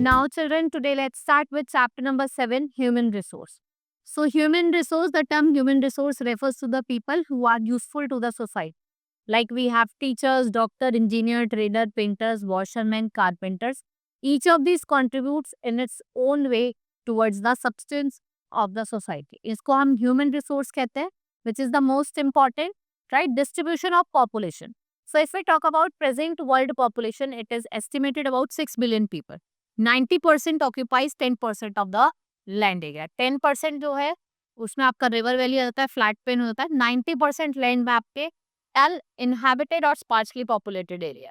Now, children, today let's start with chapter number 7, human resource. So, human resource, the term human resource refers to the people who are useful to the society. Like we have teachers, doctor, engineer, trader, painters, washermen, carpenters. Each of these contributes in its own way towards the substance of the society. इसको हम human resource कहते हैं, which is the most important, right? Distribution of population. So if we talk about present world population, it is estimated about 6 billion people. 90% occupies 10% of the land area. 10% जो है उसमें आपका river valley आता है, flat plane होता है. 90% land में आपके inhabited or sparsely populated area.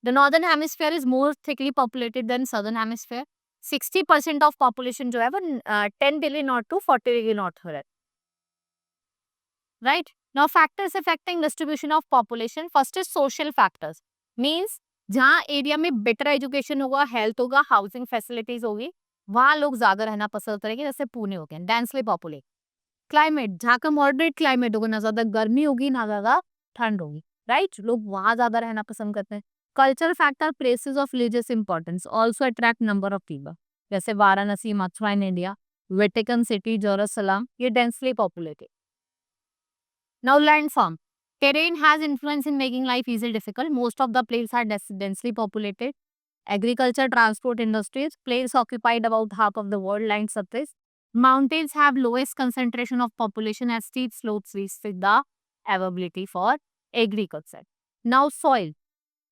The northern hemisphere is more thickly populated than southern hemisphere. 60% of population जो है वो 10 degree north to 40 degree north हो रहा है. Right? Now factors affecting distribution of population. First is social factors. Means जहाँ area में better education होगा, health होगा, हाउसिंग फैसिलिटीज होगी, वहाँ लोग ज्यादा रहना पसंद करेंगे. जैसे पुणे हो गया, डेंसली पॉपुलेट. क्लाइमेट, जहाँ का मॉडरेट क्लाइमेट होगा, ना ज्यादा गर्मी होगी ना ज्यादा ठंड होगी, राइट? लोग वहां ज्यादा रहना पसंद करते हैं. Culture factor, places of religious importance also attract number of people. जैसे Varanasi, Mathura in India, Vatican City, Jerusalem, ये densely populated. Now landform. Terrain has influence in making life easy or difficult. Most of the plains are densely populated. Agriculture, transport, industries. Plains occupied about half of the world land surface. Mountains have lowest concentration of population as steep slopes restrict the availability for agriculture. Now soil.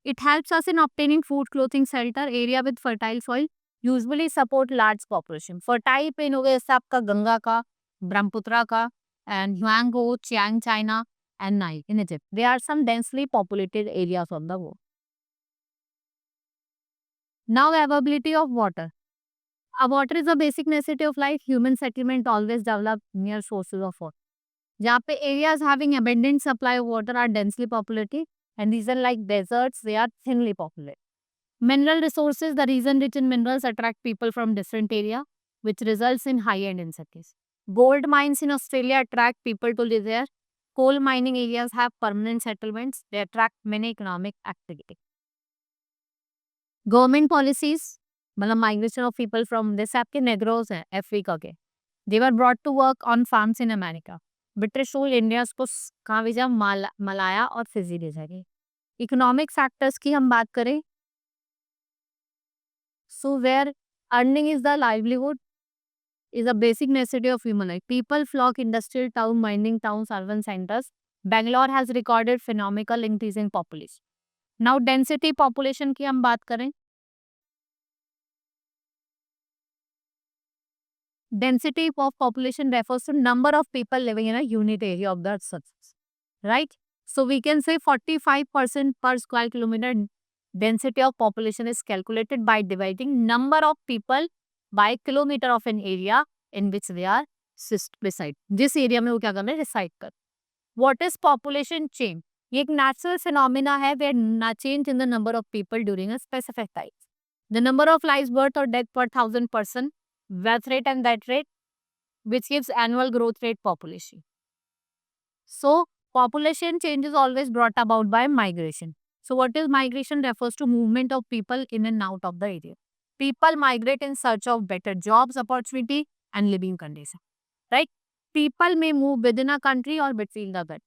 It helps us in obtaining food, clothing, shelter. Area with fertile soil usually support large population. Fertile plain हो गया जैसे आपका गंगा का, ब्रह्मपुत्रा का, and Huangho, Chiang, China, and Nile in Egypt. They are some densely populated areas of the world. Now, availability of water. Water is a basic necessity of life. Human settlement always develop near sources of water. जहाँ पे areas having abundant supply of water are densely populated, and regions like deserts, they are thinly populated. Mineral resources, the region rich in minerals attract people from different area, which results in high-end in cities. Gold mines in Australia attract people to live there. Coal mining areas have permanent settlements. They attract many economic activity. Government policies, मतलब migration of people from this आपके Negroes हैं Africa के. They were brought to work on farms in America. British rule India को कहाँ भेजा? मलाया और Fiji भेजा गया. इकोनॉमिक फैक्टर्स की हम बात करें, so where earning is the livelihood is a basic necessity of human life. People flock industrial town, mining towns, urban centers. Bangalore has recorded phenomenal increase in population. Now density population की हम बात करें, density of population refers to number of people living in a unit area of the surface, right? So we can say 45% per square kilometer density of population is calculated by dividing number of people by kilometer of an area in which they are reside. जिस area में वो क्या कर रहे हैं, reside कर. What is population change? ये एक natural phenomena है where change in the number of people during a specific time. The number of lives, birth or death per 1,000 person, birth rate and death rate, which gives annual growth rate population. So population change is always brought about by migration. So what is migration? Refers to movement of people in and out of the area. People migrate in search of better jobs, opportunity and living condition. Right? People may move within a country or between the country.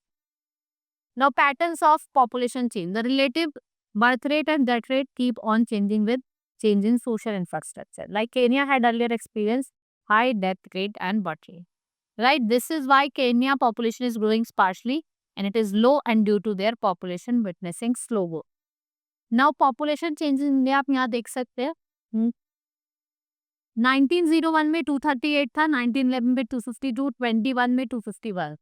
Now patterns of population change. The relative birth rate and death rate keep on changing with change in social infrastructure. Like Kenya had earlier experienced high death rate and birth rate. Right? This is why Kenya population is growing sparsely and it is low and due to their population witnessing slow growth. Now population changes in India आप यहाँ देख सकते हैं. 1901 में 238 था, 1911 में 252, 21 में 251,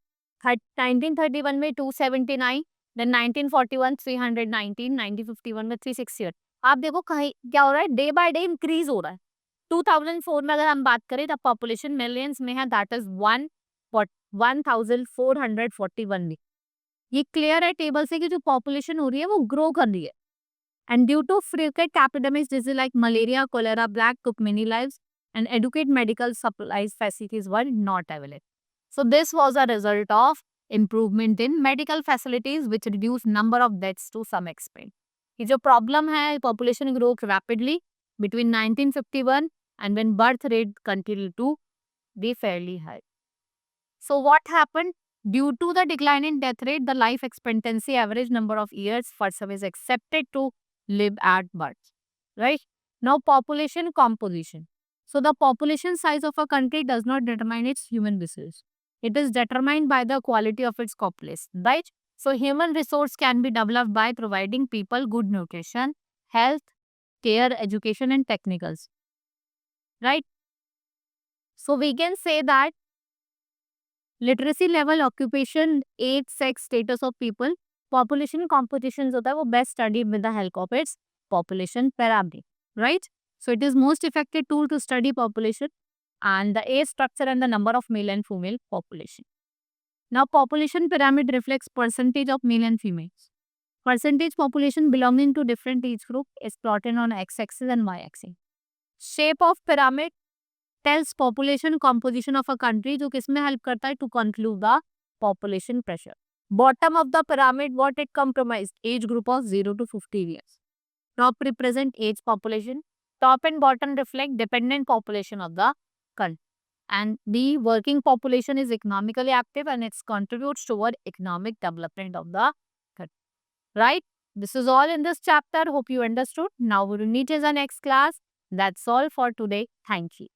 1931 में 279, then 1941 319, 1951 में 368. आप देखो कहीं क्या हो रहा है, डे बाय डे इंक्रीज हो रहा है. 2004 में अगर हम बात करें तब पॉपुलेशन मिलियंस में है, दैट इज 1441 में. ये क्लियर है टेबल से कि जो पॉपुलेशन हो रही है वो ग्रो कर रही है. And due to frequent epidemics, diseases like malaria, cholera, black took many lives, and adequate medical supplies facilities were not available. So this was a result of improvement in medical facilities which reduce number of deaths to some extent. ये जो problem है, population growth rapidly between 1951 and when birth rate continued to be fairly high. So what happened? Due to the decline in death rate, the life expectancy average number of years person is accepted to live at birth. Right? Now population composition. So the population size of a country does not determine its human resource. It is determined by the quality of its population. Right? So human resource can be developed by providing people good nutrition, health, care, education and technicals. Right? So we can say that literacy level, occupation, age, sex, status of people, population composition होता है वो best study with the help of its population pyramid, right? So it is most effective tool to study population and the age structure and the number of male and female population. Now population pyramid reflects percentage of male and females. Percentage population belonging to different age group is plotted on x-axis and y-axis. Shape of pyramid tells population composition of a country जो किसमें help करता है to conclude the population pressure. Bottom of the pyramid what it comprised age group of 0 to 50 years. Top represent age population. Top and bottom reflect dependent population of the country. And the working population is economically active and it contributes toward economic development of the country. Right? This is all in this chapter. Hope you understood. Now we will meet in the next class. That's all for today. Thank you.